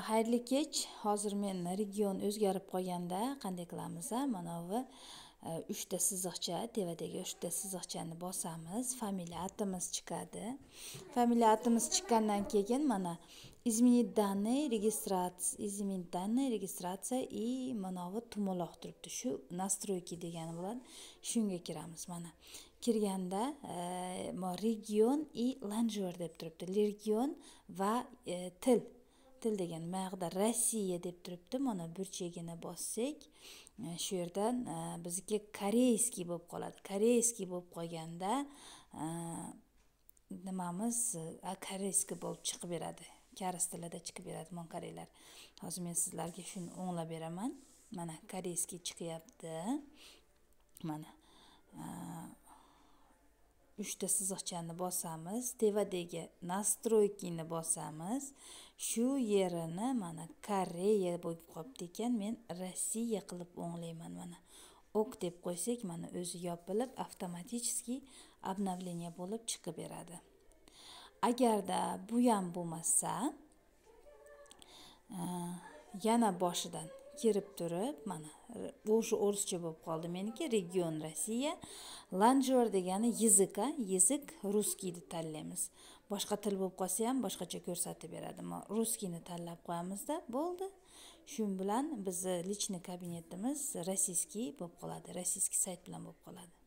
Xayrli kech. Hozir men region o'zgarib qolganda qanday qilamiz? Mana bu 3 ta siziqcha, tevadagi 3 ta siziqchani bosamiz, familiya atimiz chiqadi. Familiya atimiz chiqqandan keyin mana изменить данные, registratsiya и mana bu tumaloq turibdi. Shu настройки degani bo'ladi. Shunga kiramiz mana. Kirganda region и lanjor deb turibdi. Region va til degan mayog'ida Rossiya deb turibdi. Mana burchagini bossak, shu yerdan bizga koreyskiy bo'lib qoladi. Koreyskiy bo'lib qolganda nimamiz koreyskiy bo'lib chiqib beradi. Koreys tilida chiqib beradi koreylar. Hozir men sizlarga shuni o'nglab beraman. Mana koreyskiy chiqyapti. Mana 3 ta siziqchani bosamiz, tevadagi настройкini bosamiz. Shu yerini mana Koreya bo'lib qolibdi ekan, men Rossiya qilib o'nglayman mana. Ok deb qo'ysak, mana o'zi yopilib, avtomatik обновление bo'lib chiqib beradi. Agarda bu ham bo'lmasa, yana boshidan kirib turib, mana o'sha o'rischa bo'lib qoldi meniki, region Rossiya, lanjor degani язык ruskiyni tanlaymiz. Boshqa til bo'lib qolsa ham boshqacha ko'rsatib beradi. Mana ruskiyni tanlab qo'yamizda, bo'ldi. Shu bilan bizni lichniy kabinetimiz rossiyskiy bo'lib qoladi. Rossiyskiy sayt bilan bo'lib qoladi.